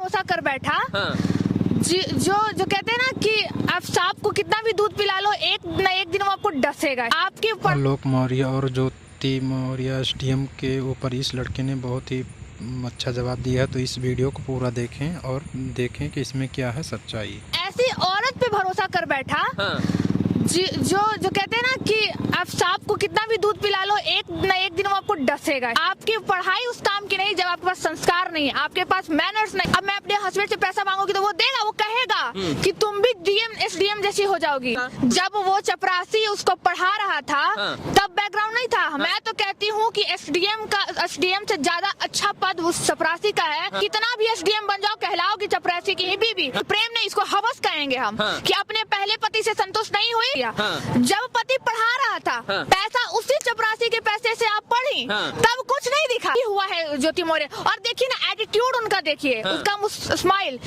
भरोसा कर बैठा। जो कहते हैं ना कि आप सांप को कितना भी दूध पिला लो, एक न एक दिन वो आपको डसेगा। आपके ऊपर आलोक मौर्य और ज्योति मौर्य एसडीएम के ऊपर इस लड़के ने बहुत ही अच्छा जवाब दिया, तो इस वीडियो को पूरा देखें और देखें कि इसमें क्या है सच्चाई। ऐसी औरत पे भरोसा कर बैठा। जो कहते हैं ना कि आप सांप को कितना भी दूध पिला लो, एक न एक दिन वो आपको डसेगा। आपकी पढ़ाई उस काम की नहीं जब आपके पास संस्कार नहीं, आपके पास मैनर्स नहीं। अब मैं अपने हस्बैंड से पैसा मांगूंगी तो वो देगा, वो कहेगा कि तुम भी डीएम एसडीएम जैसी हो जाओगी। जब वो चपरासी उसको पढ़ा रहा था तब बैकग्राउंड नहीं था। मैं तो कहती हूँ कि एसडीएम से ज्यादा अच्छा पद उस चपरासी का है। कितना भी एसडीएम बन जाओ, कहलाओगी चपरासी की ही बीबी। प्रेम नहीं, इसको हवस कहेंगे हम कि अपने पहले पति से संतुष्ट नहीं हुई। जब पति पढ़ा रहा था पैसा उसी चपरासी के पैसे से आप पढ़ी, तब कुछ नहीं दिखा हुआ है ज्योति मौर्य। और देखिए ना एटीट्यूड उनका, देखिए उसका स्माइल,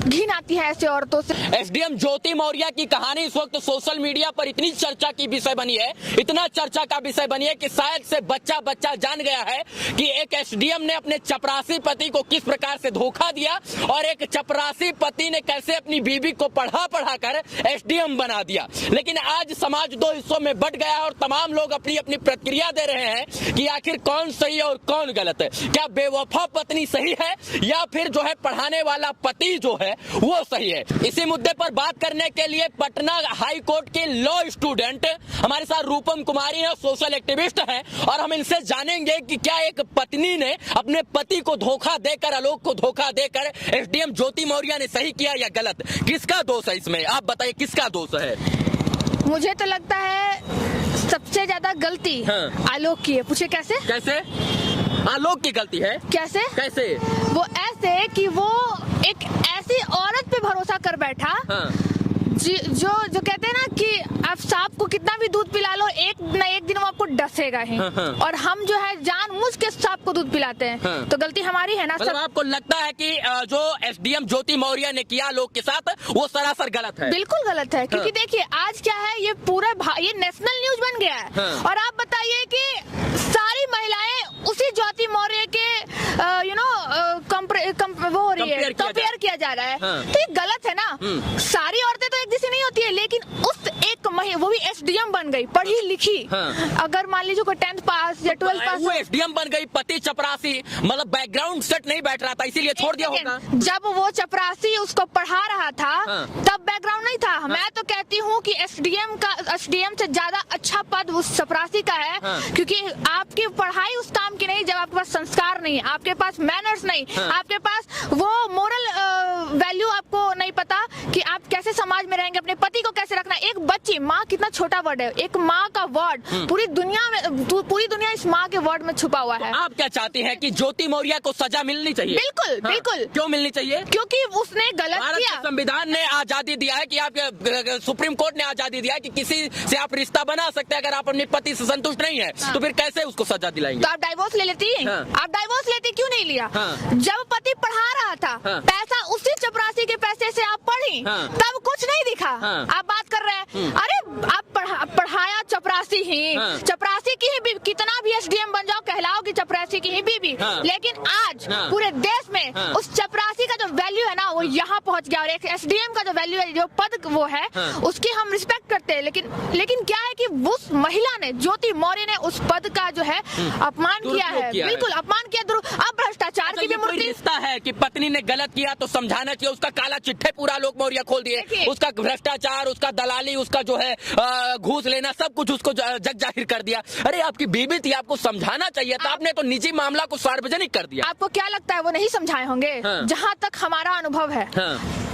घिन आती है ऐसे औरतों से। एसडीएम ज्योति मौर्य की कहानी इस वक्त सोशल मीडिया पर इतनी चर्चा की विषय बनी है, इतना चर्चा का विषय बनी है कि शायद से बच्चा जान गया है कि एक एसडीएम ने अपने चपरासी पति को किस प्रकार से धोखा दिया और एक चपरासी पति ने कैसे अपनी बीवी को पढ़ा कर एसडीएम बना दिया। लेकिन आज समाज दो हिस्सों में बट गया है और तमाम लोग अपनी अपनी प्रतिक्रिया दे रहे हैं कि आखिर कौन सही है और कौन गलत है। क्या बेवफा पत्नी सही है या फिर जो है पढ़ाने वाला पति जो है वो सही है। इसी मुद्दे पर बात करने के लिए पटना हाई कोर्ट के लॉ स्टूडेंट हमारे साथ रूपम कुमारी है, सोशल एक्टिविस्ट हैं, और हम इनसे जानेंगे कि क्या एक पत्नी ने अपने पति को धोखा देकर, आलोक को धोखा देकर एसडीएम ज्योति मौर्य ने सही किया या गलत। किसका दोष है इसमें, आप बताइए किसका दोष है। मुझे तो लगता है सबसे ज्यादा गलती आलोक की है। पूछे कैसे? आलोक की गलती है। कैसे? वो ऐसे कि वो एक ऐसी औरत पे भरोसा कर बैठा। जो कहते हैं ना कि आप सांप को कितना भी दूध पिला लो, एक न एक दिन वो आपको डसेगा ही। और हम जो है जानबूझ के सांप को दूध पिलाते हैं, तो गलती हमारी है ना। मतलब आपको लगता है कि जो एसडीएम ज्योति मौर्य ने किया लोग के साथ वो सरासर गलत है? बिल्कुल गलत है, क्योंकि देखिए आज क्या है, ये पूरा ये नेशनल न्यूज बन गया है। और आप बताइए कि सारी महिलाएं उसी ज्योति मौर्य के वो हो रही है, कंपेयर किया जा रहा है। तो ये गलत है ना। सारी औरतें तो एक जैसी नहीं होती है, लेकिन उस एक वो भी एसडीएम बन गई, पढ़ी लिखी। अगर मान लीजिए कोई 10th पास या 12th पास, वो एसडीएम बन गई, पति चपरासी, मतलब बैकग्राउंड सेट नहीं बैठ रहा था इसीलिए छोड़ दिया होगा। जब वो चपरासी उसको पढ़ा रहा था तब बैकग्राउंड नहीं था। मैं तो कहती हूँ कि एसडीएम से ज्यादा अच्छा पद उस चपरासी का है, क्योंकि आपकी पढ़ाई उस काम की नहीं जब आपके पास संस्कार नहीं, आपके पास मैनर्स नहीं, आपके पास वो मोरल वैल्यू आपको नहीं पता कि आप कैसे समाज में रहेंगे, अपने पति को कैसे रखना। एक बच्ची, माँ कितना छोटा वर्ड है, एक माँ का वर्ड पूरी दुनिया इस माँ के वर्ड में छुपा हुआ है। तो आप क्या चाहती हैं कि ज्योति मौर्य को सजा मिलनी चाहिए? बिल्कुल। क्यों मिलनी चाहिए? क्योंकि उसने गलत किया। संविधान ने आजादी दिया है कि आप, सुप्रीम कोर्ट ने आजादी दिया है कि किसी से आप रिश्ता बना सकते हैं। अगर आप अपने पति से संतुष्ट नहीं है तो फिर कैसे उसको सजा दिलाएंगे? तो आप डाइवोर्स ले लेती? आप डाइवोर्स लेती, क्यों नहीं लिया? जब पति पढ़ा रहा था पैसा उसी चपरासी के पैसे से आप पढ़ी, तब कुछ नहीं दिखा। आप बात कर रहे हैं, अरे आप पढ़ाया चपरासी ही, चपरासी की ही, कितना भी एसडीएम बन जाओ कहलाओगी चपरासी की ही बीबी। लेकिन आज पूरे देश में उस चपरासी का जो वैल्यू है ना, वो यहाँ पहुँच गया। और एक एसडीएम का जो वैल्यू है, जो पद वो है, उसकी हम रिस्पेक्ट करते हैं। लेकिन क्या है कि उस महिला ने, ज्योति मौर्य ने उस पद का जो है अपमान किया है। बिल्कुल अपमान किया। अब भ्रष्टाचार की भी मूर्ति। रिश्ता है कि पत्नी ने गलत किया तो समझाना चाहिए, उसका काला चिट्ठे पूरा आलोक मौर्य खोल दिए, उसका भ्रष्टाचार, उसका दलाली, उसका जो है घूस लेना, सब कुछ उसको जग जाहिर कर दिया। अरे आपकी बीवी थी, आपको समझाना चाहिए था, आपने तो निजी मामला को सार्वजनिक कर दिया। आपको क्या लगता है वो नहीं समझाए होंगे? जहाँ तक हमारा अनुभव है,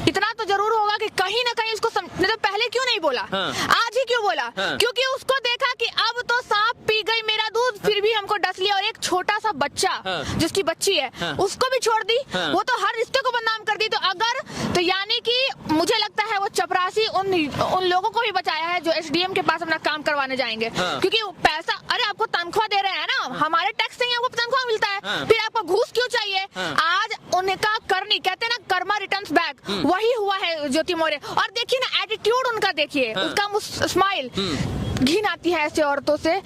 इतना तो जरूर होगा कि कहीं ना कहीं उसको तो पहले क्यों नहीं बोला, आज ही क्यों बोला? क्योंकि उसको देखा कि अब तो सांप पी गई मेरा दूध, फिर भी हमको डस लिया। और एक छोटा सा बच्चा जिसकी बच्ची है उसको भी छोड़ दी, वो तो हर रिश्ते को बदनाम कर दी। तो यानी कि मुझे लगता है वो चपरासी उन लोगों को भी बचाया है जो एसडीएम के पास अपना काम करवाने जाएंगे। क्योंकि पैसा, अरे आपको तनख्वाह दे रहे हैं ना, हमारे टैक्स से आपको तनख्वाह मिलता है, फिर आपको घूस क्यों चाहिए? आज उनका करनी, कहते हैं ना कर्मा रिटर्न्स बैक, वही हुआ है ज्योति मौर्य। और देखिए ना एटीट्यूड उनका, देखिए उसका स्माइल, घिन आती है ऐसे औरतों से।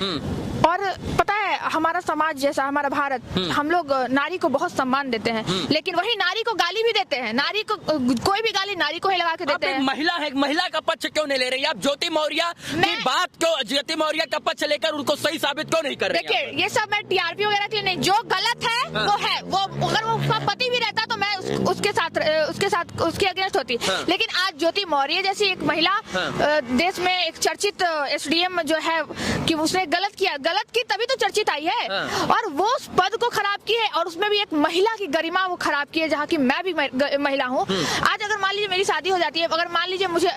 और पता है हमारा समाज जैसा, हमारा भारत, हम लोग नारी को बहुत सम्मान देते हैं, लेकिन वही नारी को गाली भी देते हैं। नारी को कोई भी गाली नारी को ही लगा के देते हैं। महिला है, महिला का पक्ष क्यों नहीं ले रही आप? ज्योति मौर्य की बात क्यों, ज्योति मौर्य का पक्ष लेकर उनको सही साबित क्यों नहीं कर रही? देखिए ये सब मैं टीआरपी वगैरह के लिए नहीं, जो गलत है वो है, वो अगर वो उसका पति भी रहता तो मैं उसके साथ उसके अगेंस्ट होती। लेकिन आज ज्योति मौर्य जैसी एक महिला देश में एक चर्चित एसडीएम जो है कि उसने गलत किया, गलत की तभी तो चर्चित आई है। और वो उस पद को खराब की है, और उसमें भी एक महिला की गरिमा वो खराब की है, जहाँ की मैं भी महिला हूँ। आज अगर मान लीजिए मेरी शादी हो जाती है, अगर मान लीजिए मुझे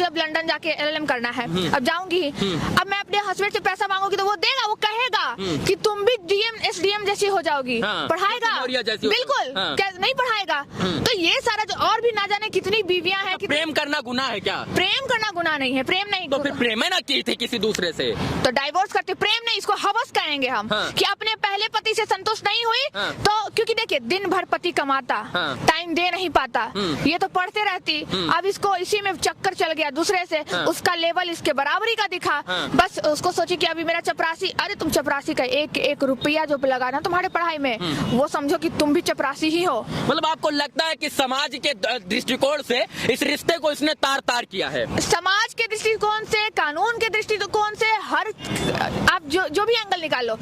अब लंदन जाके एलएलएम करना है, अब जाऊंगी, अब मैं अपने हस्बैंड से पैसा मांगूंगी तो वो देगा, वो कहेगा कि तुम भी डीएम एसडीएम जैसी हो जाओगी, पढ़ाएगा? बिल्कुल नहीं पढ़ाएगा। तो ये सारा जो और भी ना जाने कितनी बीवियां हैं। प्रेम करना गुनाह है क्या? प्रेम करना गुनाह नहीं है, प्रेम नहीं। तो फिर प्रेम ना की थी किसी दूसरे से तो डाइवोर्स करते, प्रेम नहीं, इसको हवस कहेंगे हम। कि अपने पहले पति से संतुष्ट नहीं हुई तो, क्योंकि देखिए दिन भर पति कमाता, टाइम दे नहीं पाता, ये तो पढ़ते रहती, अब इसको इसी में चक्कर चल गया दूसरे से, उसका लेवल इसके बराबरी का दिखा, बस उसको सोची कि अभी मेरा चपरासी, अरे तुम चपरासी का एक रुपया जो लगाना तुम्हारे पढ़ाई में, वो समझो कि तुम भी चपरासी ही हो। मतलब आपको लगता है कि समाज के दृष्टिकोण से इस रिश्ते को इसने तार किया है? समाज के दृष्टिकोण से, कानून के दृष्टिकोण से, हर आप जो भी एंगल निकाल लो,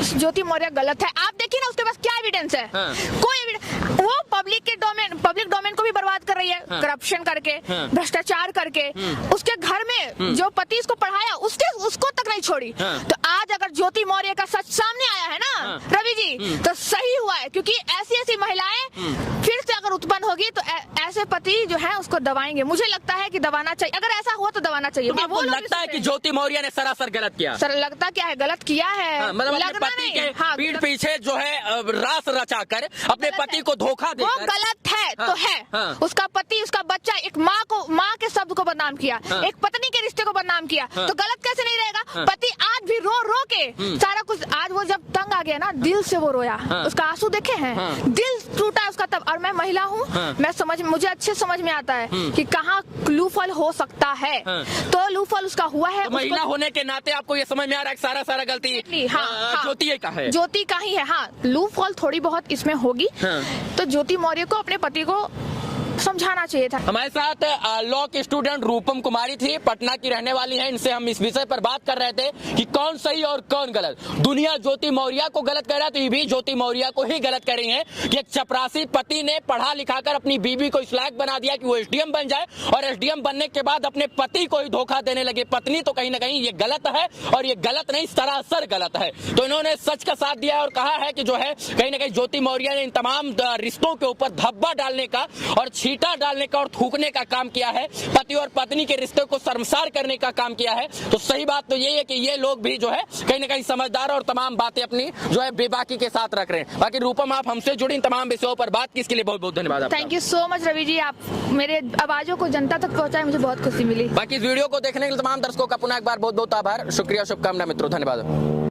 ज्योति मौर्य गलत है। आप देखिए ना उसके पास क्या एविडेंस है? कोई एविडेंस। वो पब्लिक डोमेन को भी बर्बाद कर रही है, करप्शन करके, भ्रष्टाचार करके। उसके घर में जो पति इसको पढ़ाया उसको तक नहीं छोड़ी। तो आज अगर ज्योति मौर्य का सच सामने आया है ना रवि जी, तो सही हुआ है, क्योंकि ऐसी महिलाएं फिर से अगर उत्पन्न होगी तो ऐसे पति जो है उसको दबाएंगे। मुझे लगता है कि दबाना चाहिए, अगर ऐसा हुआ तो दबाना चाहिए। तो आपको लगता है कि ज्योति मौर्य ने सरासर गलत किया? सर लगता क्या है, गलत किया है। मतलब अपने पति के पीठ पीछे जो है रास रचाकर अपने पति को धोखा देकर, वो गलत है तो है। उसका पति, उसका बच्चा, एक माँ के शब्द को बदनाम किया, एक पत्नी के रिश्ते को बदनाम किया, तो गलत कैसे नहीं रहेगा? पति आज भी रो के सारा कुछ, आज वो जब तंग आ गया ना, दिल से वो रोया, उसका आंसू देखे हैं, दिल टूटा उसका तब। और मैं महिला हूँ, मैं मुझे अच्छे समझ में आता है कि कहाँ लूफल हो सकता है, तो लूफल उसका हुआ है। महिला होने के नाते आपको ये समझ में आ रहा है सारा गलती ज्योति का है, ज्योति का ही है। हाँ, लूफल थोड़ी बहुत इसमें होगी, तो ज्योति मौर्य को अपने पति को समझाना चाहिए था। हमारे साथ लॉ की स्टूडेंट रूपम कुमारी थी, पटना की रहने वाली हैं। इनसे हम इस विषय पर बात कर रहे थे कि कौन सही और कौन गलत। दुनिया ज्योति मौर्य को गलत कह रहा है, तो ये भी ज्योति मौर्य को ही गलत कह रही है कि एक चपरासी पति ने पढ़ा लिखा कर अपनी बीवी को इस लायक बना दिया कि वो एसडीएम बन जाए, और एसडीएम बनने के बाद अपने पति को ही धोखा देने लगे पत्नी। तो कहीं ना कहीं ये गलत है, और ये गलत नहीं, सरासर गलत है। तो इन्होंने सच का साथ दिया और कहा है कि जो है कहीं ना कहीं ज्योति मौर्य ने इन तमाम रिश्तों के ऊपर धब्बा डालने का और छींटा डालने का और थूकने का काम किया है, पति और पत्नी के रिश्ते को शर्मसार करने का काम किया है। तो सही बात तो ये है कि ये लोग भी जो है कहीं ना कहीं समझदार और तमाम बातें अपनी जो है बेबाकी के साथ रख रहे हैं। बाकी रूपम, आप हमसे जुड़ी इन तमाम विषयों पर बात की, इसके लिए बहुत बहुत धन्यवाद। Thank you so much Ravi ji, आप मेरे आवाजों को जनता तक पहुंचाए, मुझे बहुत खुशी मिली। बाकी इस वीडियो को देखने के लिए तमाम दर्शकों का पुनः एक बार बहुत बहुत आभार, शुक्रिया, शुभकामना मित्रों, धन्यवाद।